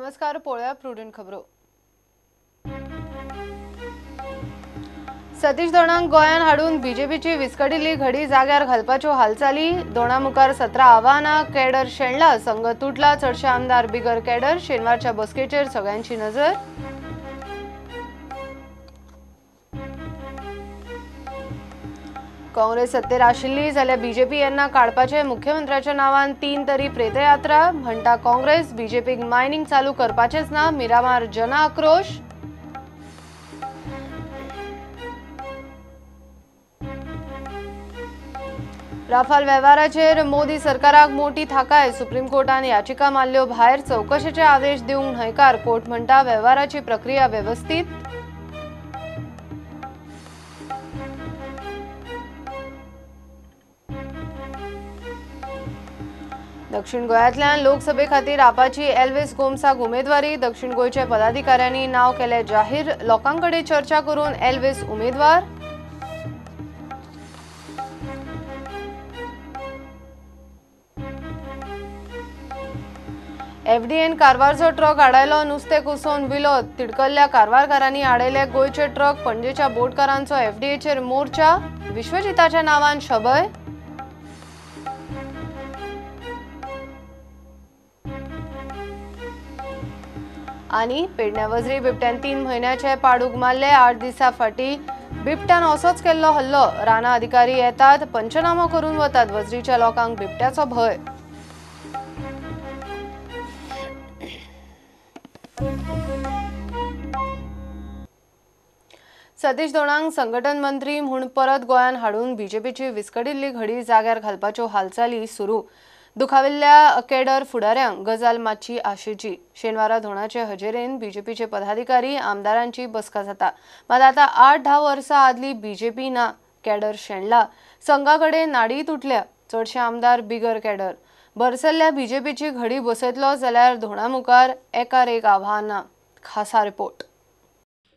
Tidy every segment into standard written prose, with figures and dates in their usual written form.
नमस्कार, पळोवया प्रुडंट खबरो। सतीश धोंडाक गोंयांत हाडून बीजेपीची विस्कटिल्ली घडी जाग्यार घालपाच्यो हालचाली। धोंडा मुखार 17 आव्हानां, कॅडर शेणला, संघ तुटला, चडशे आमदार बिगर कॅडर। शेनवारच्या बसकेचेर सगळ्यांची नजर। काँग्रेस सत्तेर आशिल्ली जाल्यार बीजेपी येन्ना काडपाचे मुख्यमंत्र्याच्या नांवान 3 तरी प्रेतयात्रा म्हणटा काँग्रेस। बीजेपीक मायनिंग चालू करपाचेच ना, मिरामार जन आक्रोश। राफाल वेव्हाराचेर मोदी सरकाराक मोठी थाकाय। सुप्रीम कोर्टान याचिका मारल्यो भायर। चौकशेचे आदेश दिवंक न्हयकार। कोर्ट म्हणटा वेव्हाराची प्रक्रिया व्यवस्थीत। दक्षिण गोंयांतल्यान लोकसभे खातीर आपाची एल्विस गोमसाक उमेदवारी। दक्षिण गोंयच्या पदाधिकाऱ्यांनी नाव केले जाहीर। लोकांकडे चर्चा करून एल्विस उमेदवार। एफडीएन कारवारचो ट्रक आडायलो। नुस्तें कुसोवन विलोद। तिडकल्ल्या कारवारकारांनी आडयले गोंयचे ट्रक। पणजेच्या बोटकारांचो एफडीएचेर मोर्चा। विश्वजिताच्या नांवान शबय। आनी पेडण्या वझरी बिबट्यान 3 म्हयन्याचे पाडूक मारले। 8 दिसां फाटीं बिबट्यान असोच केल्लो हल्लो। राना अधिकारी येतात, पंचनामो करून वतात। वझरीच्या लोकांक बिबट्याचो भय। सतीश धोंडाक संघटन मंत्री म्हूण परत गोंयांत हाडून बीजेपीची विस्कटिल्ली घडी जाग्यार घालपाच्यो हालचाली सुरू। दुखाविल्ल्या कॅडर फुडाऱ्यांक गजाल मातशी आशेची। शेनवारा धोंडाचे हजेरेन बीजेपीचे पदाधिकारी आमदारांची बसका जाता। मात आतां 8-10 वर्सां आदली बीजेपी ना। कॅडर शेणला, संघाकडे नाडी तुटल्या, चडशे आमदार बिगर कॅडर। भरसल्ल्या बीजेपीची घडी बसयतलो जाल्यार धोंडा मुखार एकार एक आव्हानां। खासा रिपोर्ट।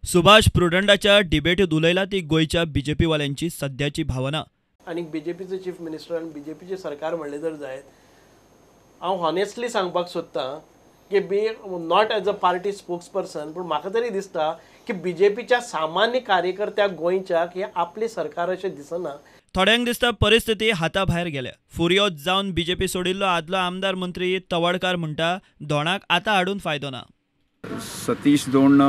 सुभाष प्रुडंटाच्या डिबेटीत उलयला ती गोंयच्या बीजेपी वाल्यांची सध्याची भावना। आणि बीजेपीचे चीफ मिनिस्टर आणि बीजेपीचे सरकार म्हणले जर जायत, हांव हॉनेस्टली सांगपाक सोदतां की not as a party spokesperson, पूण म्हाका तरी दिसता की बीजेपीच्या सामान्य कार्यकर्त्याक गोंयच्याक हे आपले सरकार अशें दिसना। थोड्यांक दिसता परिस्थिती हाता भायर गेल्या। फुर्योज जावन बीजेपी सोडिल्लो आदलो आमदार मंत्री तवडकार म्हणटा धोंडाक आतां हाडून फायदो ना। सतीश धोंड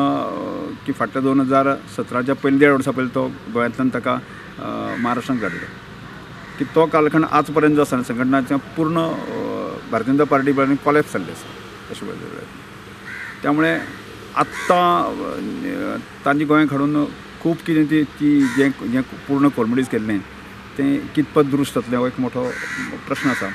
की फाटल्या 2017च्या पयलीं 1.5 वर्सां पयलीं तो गोंयांतल्यान ताका महाराष्ट्रांत धाडलो की तो कालखंड आज पर्यंत जो आसा संघटनाचें पूर्ण भारतीय जनता पार्टी पर्यंत कॉलेप्स जाल्लें आसा अशें पळयलें। त्यामुळे आत्तां तांची गोंयांत हाडून खूब कितें ती जें पूर्ण कॉमेडीज केल्लें तें कितपत दुरुस्त जातलें हो एक मोठो प्रश्न आसा।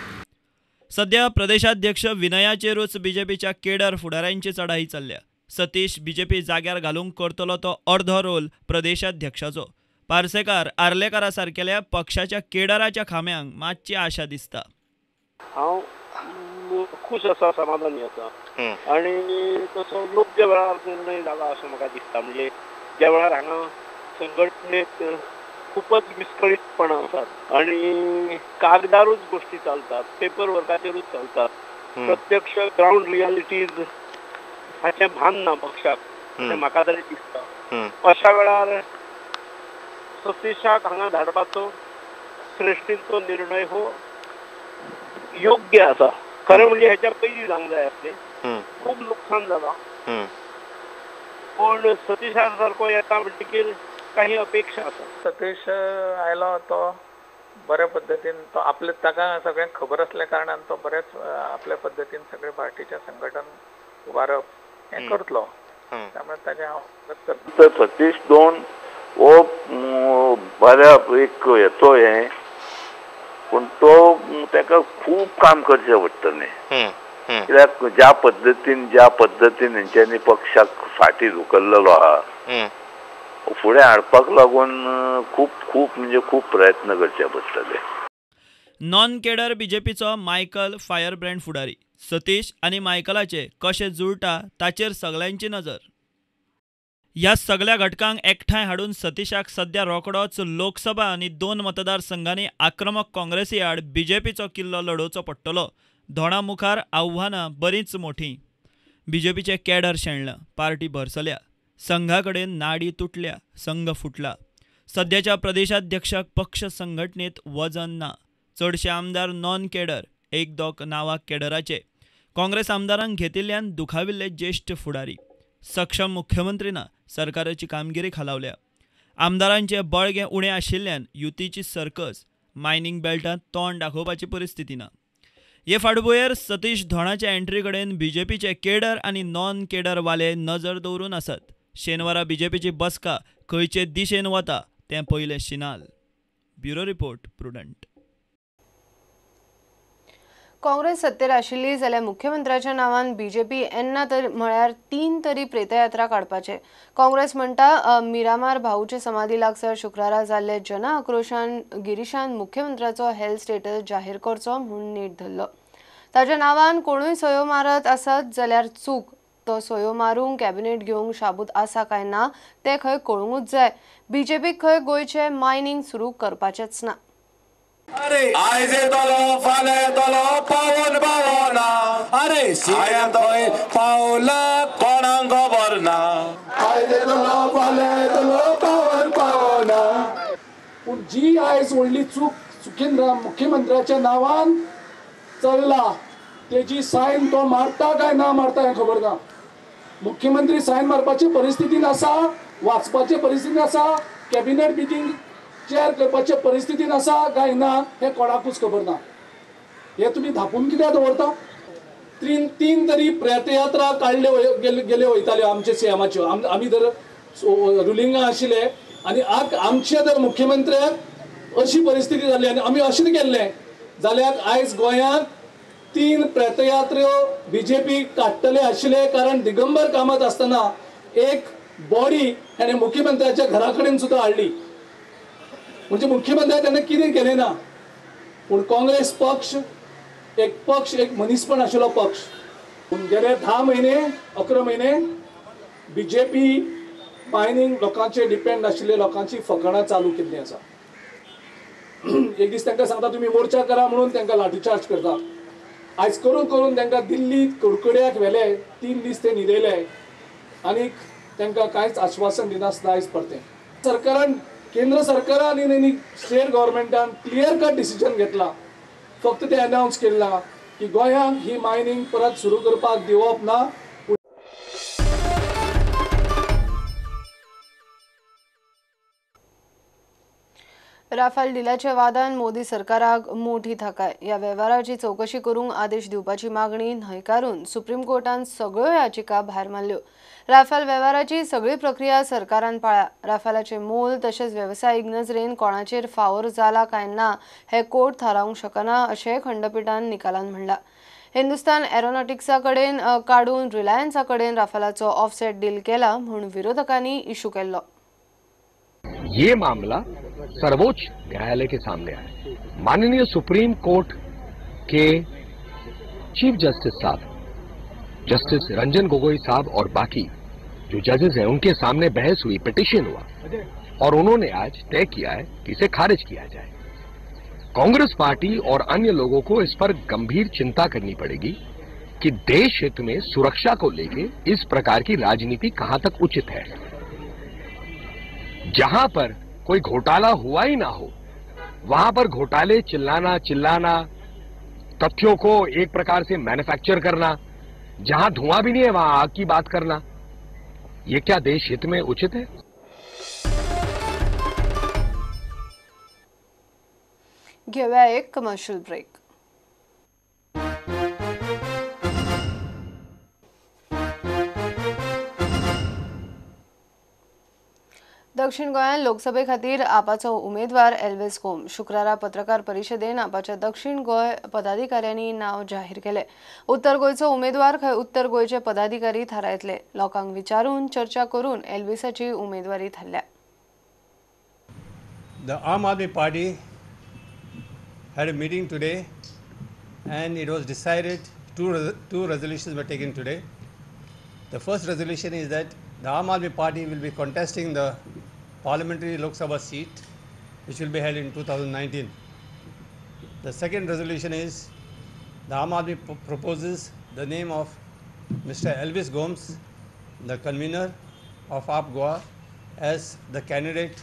सध्या प्रदेशाध्यक्ष विनयाचेरूच बीजेपीच्या केडर फुडाऱ्यांची चढाई चल्ल्या। सतीश बीजेपी जाग्यार घालूंक करतलो तो अर्धो रोल प्रदेशाध्यक्षाचो। पार्सेकार आर्लेकारा सारकेल्या पक्षाच्या केडराच्या खांब्यांक मातशी आशा दिसता। हांव खूश आसा, समाधानी आसा आनी तसो योग्य वेळार निर्णय जाला अशें म्हाका दिसता। म्हणजे ज्या वेळार हांगा संघटनेक खूपच विस्कळीतपणां आसात आनी कागदारूच गोष्टी चालतात, पेपर वर्काचेरूच चालतात, प्रत्यक्ष ग्राउंड रियालिटीज हाचें भान ना पक्षाक अशें म्हाका तरी दिसता। अशा वेळार सतीशाक हांगा धाडपाचो श्रेष्ठींचो निर्णय हो योग्य आसा। खरें म्हणजे हेच्या पयलीं जावंक जाय आसलें, खूब लुकसाण जालां, पूण सतीशा सारको येता म्हणटकीर काही अपेक्षा आसा। सतीश आयलो तो बऱ्या पद्दतीन तो आपले ताका सगळ्यांक खबर असल्या कारणान तो बरेच आपल्या पद्दतीन सगळे पार्टीचे संघटन उबारप हें करतलो। त्यामुळे ताचे हांव सतीश धोंड हो बऱ्या एक येतो हें, पूण तो ताका खूब काम करचें पडटलें। कित्याक ज्या पद्दतीन हेंच्यांनी पक्षाक फाटीं धुकल्लेलो आहा, फुडें हाडपाक लागून खूब प्रयत्न करचे पडटले। नॉन केडर बीजेपीचो मायकल फायरब्रँड फुडारी। सतीश आनी मायकलाचे कशें जुळटा ताचेर सगळ्यांची नजर। ह्या सगळ्या घटकांक एकठांय हाडून सतीशाक सध्या रोखडोच लोकसभा आनी 2 मतदारसंघांनी आक्रमक काँग्रेसी आड बीजेपीचो किल्लो लडोवचो पडटलो। धोंडा मुखार आव्हानां बरींच मोठी। बीजेपीचे कॅडर शेणलं, पार्टी भरसल्या, संघाकडेन नाडी तुटल्या, संघ फुटला. सध्याच्या प्रदेशाध्यक्षाक पक्ष संघटनेत वजन ना. चडशे आमदार नॉन कॅडर, एक दोग नांवां कॅडराचे. काँग्रेस आमदारांक घेतिल्ल्यान दुखाविल्ले ज्येष्ठ फुडारी. सक्षम मुख्यमंत्री ना, सरकाराची कामगिरी खालावल्या. आमदारांचे बळगें उणें आशिल्ल्यान युतीची सर्कस, मायनिंग बेल्टांत तोंड दाखोवपाची परिस्थिती ना. हे फाटभुंयेर सतीश धोणाच्या एंट्री कडेन बीजेपीचे कॅडर आनी नॉन कॅडर वाले नजर दवरून आसात. शेनवारा बीजेपीची बसका खंयचे दिशेन वता तें पयलें शिनाल. Bureau report, Prudent. काँग्रेस सत्तेर आशिल्ली जाल्यार मुख्यमंत्र्याच्या नांवान बीजेपी येन्ना तर म्हळ्यार 3 तरी प्रेतयात्रा काडपाचे. काँग्रेस म्हणटा मिरामार भाऊचे समाधी लागसार शुक्रारा जाल्ले जन आक्रोशान गिरीशान मुख्यमंत्र्याचो हेल्थ स्टेटस जाहीर करचो म्हूण नेट धरलो. ताच्या नांवान कोणूय सयो मारत आसत जाल्यार चूक. तो सयो मारूंक कॅबिनेट घेवंक शाबूत आसा काय ना तें खंय कळूंकूच जाय. बीजेपीक खंय गोंयचे मायनिंग सुरू करपाचेच ना. आयज येतलो फाल्यां येतलो पावन पावना. अरे सीएम थंय पावला कोणाक खबर ना. आयज येतलो फाल्यां येतलो पावन पावना. पूण जी आयज व्हडली चुकीन मुख्यमंत्र्याच्या नांवान चल्ला तेजी सायन तो मारता काय ना मारता हें खबर ना. मुख्यमंत्री सायन मारपाचे परिस्थितीन आसा, वाचपाचे परिस्थितीन आसा, कॅबिनेट मिटींग चेअर करपाचे परिस्थितीन आसा काय ना हे कोणाकूच खबर ना. हे तुम्ही धापून कित्याक दवरता? 3 तरी प्रेतयात्रा गेले वयताल्यो आमचे सीएमाच्यो. आमी जर रुलिंगा आशिल्ले आनी आमचे जर मुख्यमंत्र्याक अशी परिस्थिती जाल्ली आनी आमी अशें केल्लें जाल्यार आयज गोंयांत 3 प्रेतयात्र्यो बीजेपी काडटले आशिल्ले. कारण दिगंबर कामत आसतना एक बॉडी हेणे मुख्यमंत्र्याच्या घरा कडेन सुद्दां हाडली. म्हणजे मुख्यमंत्र्यान तेन्ना कितें केलें ना. पूण काँग्रेस पक्ष एक मनीसपण आशिल्लो पक्ष. पूण गेले 10 महिने 11 महिने बीजेपी मायनिंग लोकांचे डिपेंड आशिल्ले लोकांची फकाणां चालू केल्ली आसा. एक दीस तांकां सांगता तुमी मोर्चा करा म्हणून तांकां लाठीचार्ज करता. आयज करून करून तांकां दिल्लीत कडकड्याक व्हेले. 3 दीस ते न्हिदयले आनीक तांकां कांयच आश्वासन दिनासतना आयज परतें सरकारान केंद्र सरकारान आनी स्टेट गव्हर्मेंटान क्लियर कट डिसिजन घेतला. फक्त ते अनाउन्स केला की गोंयांत ही मायनिंग परत सुरू करपाक दिवप ना. राफेल डिलाच्या वादान मोदी सरकाराक मोठी थाकाय. ह्या वेव्हाराची चौकशी करूंक आदेश दिवपाची मागणी न्हयकारून सुप्रीम कोर्टान सगळ्यो याचिका भायर मारल्यो. राफेल वेव्हाराची सगळी प्रक्रिया सरकारान पाळ्ळ्या. राफेलाचे मोल तशेंच वेवसायीक नजरेन कोणाचेर फावोर जाला काय ना हे कोर्ट थारावंक शकना अशें खंडपीठान निकालान म्हणला. हिंदुस्तान एरोनॉटिक्सा कडेन काडून रिलायन्सा कडेन राफेलाचो ऑफसेट डील केला म्हूण विरोधकांनी इशू केल्लो. ये मामला सर्वोच्च न्यायालय के सामने आया. माननीय सुप्रीम कोर्ट के चीफ जस्टिस साहब, जस्टिस रंजन गोगोई साहब और बाकी जो जजेस हैं उनके सामने बहस हुई, पिटीशन हुआ और उन्होंने आज तय किया है कि इसे खारिज किया जाए. कांग्रेस पार्टी और अन्य लोगों को इस पर गंभीर चिंता करनी पड़ेगी कि देश हित में सुरक्षा को लेकर इस प्रकार की राजनीति कहां तक उचित है. जहां पर कोई घोटाला हुआ ही ना हो वहां पर घोटाले चिल्लाना, तथ्यों को एक प्रकार से मैन्युफैक्चर करना, जहां धुआं भी नहीं है वहां आग की बात करना, ये क्या देश हित में उचित है? घेऊया एक कमर्शियल ब्रेक. दक्षिण गोंयांत लोकसभे खातीर आपाचो उमेदवार एल्वेस कोम शुक्रारा पत्रकार परिशदेन आपाच्या दक्षिण गोंय पदाधिकाऱ्यांनी नाव जाहीर केले. उत्तर गोंयचो उमेदवार खंय उत्तर गोंयचे पदाधिकारी थारायतले. लोकांक विचारून चर्चा करून एल्वेसाची उमेदवारी थारल्या. The Aam Aadmi Party had a meeting today and it was decided two resolutions were taken today. The first resolution is that the Aam Aadmi Party will be contesting the parliamentary Lok Sabha seat which will be held in 2019. The second resolution is the Aam Aadmi proposes the name of Mr. Elvis Gomes, the convener of AAP Goa, as the candidate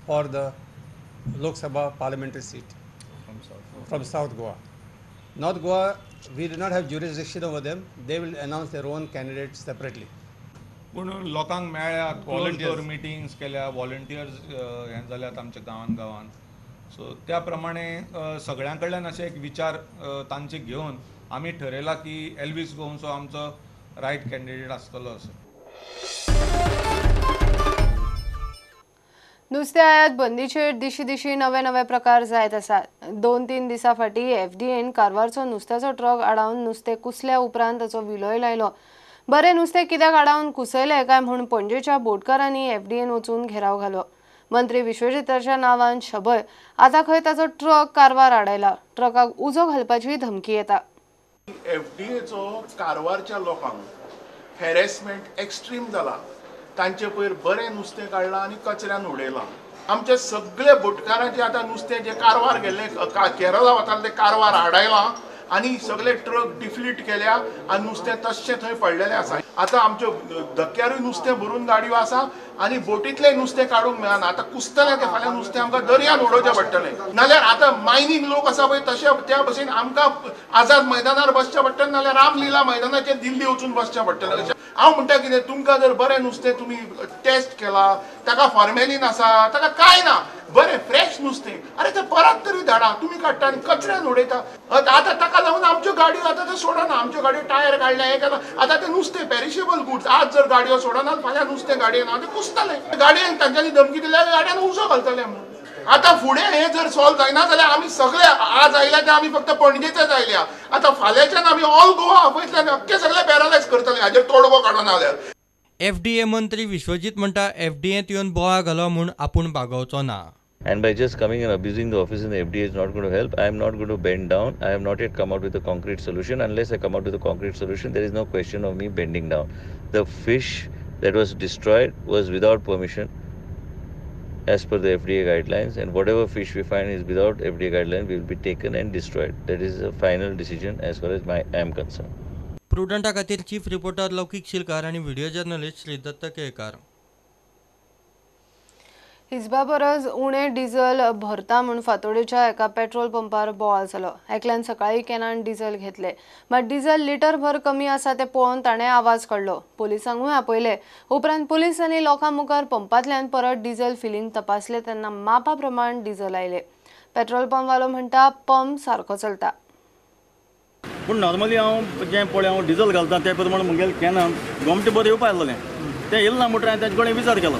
for the Lok Sabha parliamentary seat from South Goa. North Goa, we do not have jurisdiction over them. They will announce their own candidates separately. पूण लोकांक मेळ्ळ्यात volunteer meetings केल्या volunteers हें जाल्यात आमच्या गांवान so त्या प्रमाणे सगळ्यां कडल्यान अशे एक विचार तांचे घेवन आमी ठरयला की एल्विस गोम्स हो आमचो रायट कॅन्डिडेट आसतलो असो. नुस्त्या आयात बंदीचेर दिशी दिशी नवे नवे प्रकार जायत आसात. 2-3 दिसां फाटीं एफडीएन कारवारचो नुस्त्याचो ट्रक आडावन नुस्तें कुसल्या उपरांत ताचो विलोय लायलो. बरें नुस्तें कित्याक आडावन कुसयलें काय म्हूण पणजेच्या बोटकारांनी एफडीएन वचून घेराव घालो. मंत्री विश्वजिताच्या नांवान शबय आतां खंय ताचो ट्रक कारवार आडायला. ट्रकाक उजो घालपाची धमकी येता. एफडीएचो कारवारच्या लोकांक हॅरेसमेंट एक्स्ट्रीम जाला. तांचे पयर बरें नुस्तें काडलां आनी कचऱ्यान उडयलां. आमचे सगळे बोटकारांचे आतां नुस्तें जे कारवार गेल्ले केरळा वताले ते कारवार हाडायलां आनी सगळे ट्रक डिफ्लीट केल्या आनी नुस्तें तशें थंय पडलेलें आसा. आतां आमच्यो धक्क्यारूय नुस्तें भरून गाडयो आसा आनी बोटींतलें नुस्तें काडूंक मेळना. आतां कुसतलें तें फाल्यां नुस्तें आमकां दर्यान उडोवचें पडटलें. नाल्यार आतां मायनींग लोक आसा पळय तशे त्या भशेन आमकां आझाद मैदानार बसचें पडटलें नाल्यार रामलीला मैदानाचेर दिल्ली वचून बसचें पडटलें. हांव म्हणटा कितें तुमकां जर बरें नुस्तें तुमी टेस्ट केला ताका फॉर्मेलीन आसा ताका कांय ना बरें फ्रेश नुस्तें अरे तें परत तरी धाडा. तुमी काडटा आनी कचऱ्यान उडयता. आतां ताका लागून आमच्यो गाडयो आतां ते सोडना. आमच्यो गाडयो टायर काडल्या हें केलां. आतां तें नुस्तें पेरिशेबल गुड्स आज जर गाडयो सोडना फाल्यां नुस्तें गाडयेन ना तें कुसतलें. गाडयेन तांच्यांनी धमकी दिल्यार गाडयेन उजो घालतले म्हणून. आतां फुडें हें जर सॉल्व जायना जाल्यार आमी सगळे आज आयल्या ते आमी फक्त पणजेचेच आयल्या. आतां फाल्यांच्यान आमी ऑल गोवा आपयतले अख्खे सगळे पॅरालायज करतले हाजेर तोडगो काडून जाल्यार. एफडीए मंत्री विश्वजीत म्हणटा एफडीएत येवन बोळा घालो म्हूण आपूण बागोवचो ना. And by just coming and abusing the office in the FDA is not going to help. I am not going to bend down. I have not yet come out with a concrete solution. Unless I come out with a concrete solution, there is no question of me bending down. The fish that was destroyed was without permission as per the FDA guidelines, and whatever fish we find is without FDA guidelines will be taken and destroyed. That is a final decision as far as I am concerned. प्रुडंटा खातीर chief reporter लौकीक शिलकार आनी video journalist Shridatt Kelkar. हिजबा परस उणें diesel भरता म्हूण फातोडेच्या एका petrol पंपार बोवाळ जालो. एकल्यान सकाळीं कॅनान डिझल घेतले मात डिझल लिटरभर कमी आसा तें पळोवन ताणें आवाज काडलो. पुलिसांकूय आपयले. उपरांत पुलीस आनी लोकां मुखार पंपांतल्यान परत डिझल फिलींग तपासले तेन्ना मापा प्रमाण डिझल आयले. पेट्रोल पंपवालो म्हणटा पंप सारको चलता. पूण नॉर्मली हांव जें पळय हांव डिझल घालता ते प्रमाणे मुगेलें कॅनान गोमटे बरें येवपा आसलें तें येयलें ना म्हणटा हांवें ताजे कडेन विचार केलो.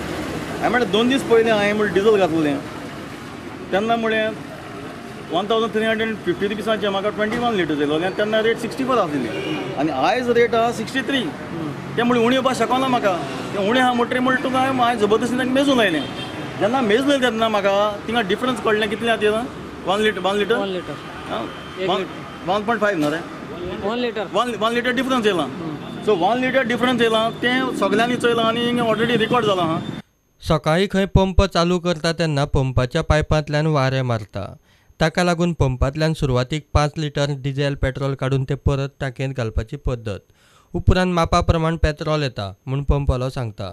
हांवें म्हणलें 2 दीस पयलीं हांवें म्हळ्यार डिझल घातलें तेन्ना म्हळ्यार 1350 रुपीसाचें म्हाका 21 लिटर्स येयलो आनी तेन्ना रेट 64 आसली आनी आयज रेट आहा 63. तें म्हळ्यार उणी येवपाक शकना म्हाका. तें उणें आहा म्हणटरी म्हणटा तुका हांवें जबरदस्ती तांकां मेजून लायलें. जेन्ना मेजलें तेन्ना म्हाका थिंगा डिफरन्स कळ्ळें कितलें आतां 1 लिटर 1.5 न्हू रे 1 लिटर डिफरन्स येयलां. सो 1 लिटर डिफरन्स येयलां तें सगळ्यांनी चयलां आनी हिंगा ऑलरेडी रिकॉर्ड जालां. हां सकाळीं खंय पंप चालू करता तेन्ना पंपाच्या पायपांतल्यान वारें मारता. ताका लागून पंपांतल्यान सुरवातीक 5 लिटर डिझेल पेट्रोल काडून ते परत टांकयेंत घालपाची पद्दत. उपरांत मापा प्रमाण पेट्रोल येता म्हूण पंपवालो सांगता.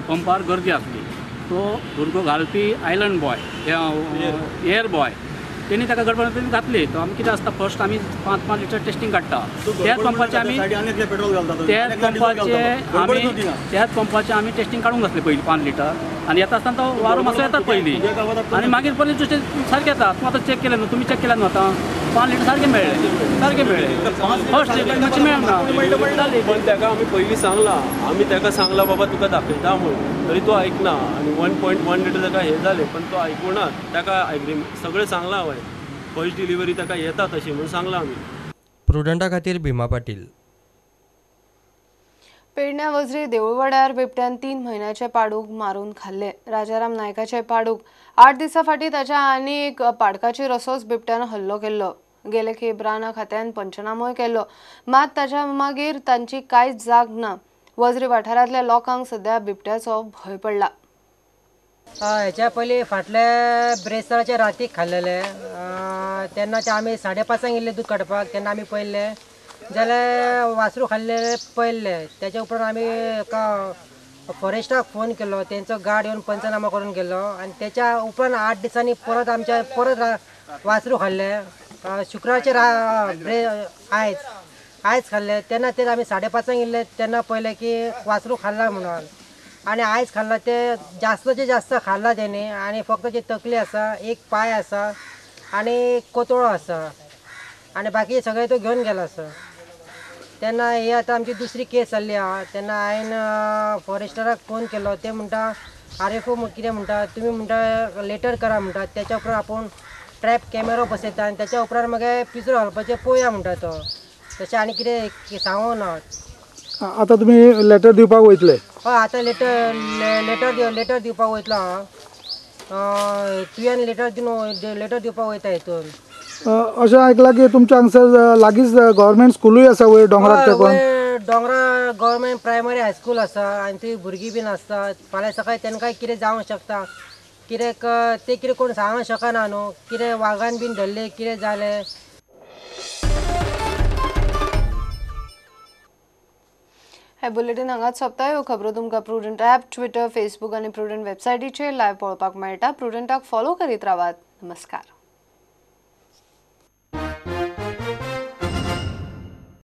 पंपार गर्दी आसली तो भुरगो घालपी आयलंड बॉय एअर बॉय तेणी ताका गडबडीन घातली. तो आमी कितें आसता फर्स्ट आमी 5 लिटर टेस्टिंग काडटा. त्याच पंपाचे आमी टेस्टिंग काडूंक नासलें पयलीं 5 लिटर आनी येता आसतना तो वारो मातसो येतात पयलीं आनी मागीर परत सारकें येता. तूं आतां चॅक केलें न्हू तुमी चॅक केल्यात न्हू आतां 5 लिटर सारकें मेळ्ळें फर्स्ट मातशें मेळना. पण ताका आमी पयलीं सांगलां आमी ताका सांगलां बाबा तुका दाखयता म्हणून तरी तो आयकना आनी 1.1 लिटर ताका हें जालें पण तो आयकुना. ताका सगळें सांगलां हांवें फर्स्ट डिलिव्हरी ताका येता तशी म्हणून सांगलां आमी. प्रुडंटा खातीर भीमा पाटील. पेडण्या वजरी देऊळवाड्यार बिबट्यान 3 म्हयन्याचे पाडूक मारून खाल्ले. राजाराम नायकाचे पाडूक 8 दिसां फाटीं ताच्या आनी एक पाडकाचेर असोच बिबट्यान हल्लो केल्लो. गेले खेप रान खात्यान पंचनामोय केल्लो मात ताच्या मागीर तांची कांयच जाग ना. वजरी वाठारांतल्या लोकांक सध्या बिबट्याचो भंय पडला. हेच्या पयलीं फाटल्या ब्रेस्ताराचे रातीक खाल्लेले तेन्ना ते आमी 5:30 गेल्ले दूद काडपाक तेन्ना आमी पळयल्ले जाल्यार वासरू खाल्ले पळयल्ले. त्याच्या उपरांत आमी फॉरेस्टाक फोन केलो, तेंचो गार्ड येवन पंचनामा करून गेलो आणि त्याच्या उपरांत 8 दिसांनी परत वासरू खाल्ले. शुक्रारचे आयज खाल्ले. तेन्ना तेच आमी 5:30 गेल्ले तेन्ना पळयलें की वासरू खाल्ला म्हणून. आणि आयज खाल्ला ते जास्तचे जास्त खाल्ला तेणे आणि फक्त जे तकली आसा, एक पाय आसा आणि कोतोळो आसा आणि बाकी सगळे तो घेवन गेला आसा. तेन्ना ही आतां आमची दुसरी केस जाल्ली आहा. तेन्ना हांवें फॉरेस्टराक फोन केलो. ते म्हणटा RFO कितें म्हणटा, तुमी म्हणटा लेटर करा म्हणटा, त्याच्या उपरांत आपूण ट्रॅप कॅमेरो बसयता आणि त्याच्या उपरांत मागीर पिंजरो घालपाचें पळोवया म्हणटा तो. तशें आनी कितें सांगूंक ना. आता तुम्ही लेटर दिवपाक वयतले? हय, आतां लेटर दिवपाक वयतलो हांव. तुवें लेटर दिवपाक वयता हितून. अशें आयकलां की तुमच्या हांगसर लागींच गव्हर्मेंट स्कूलूय आसा वयर डोंगराक तेकोन? डोंगरा गव्हर्मेंट प्रायमरी हायस्कूल आसा आणि थंय भुरगीं बीन आसतात. फाल्यां सकाळी तेंकां कितें जावंक शकता, कित्याक ते कितें कोण सांगूंक शकना न्हू, कितें वागान बीन धरले, कितें जालें. हे बुलेटिन हांगाच सोंपता. ह्यो खबरो तुमकां प्रुडंट ॲप, ट्विटर, फेसबूक आनी प्रुडंट वेबसायटीचेर लायव्ह पळोवपाक मेळटा. प्रुडंटाक फॉलो करीत रावात. नमस्कार.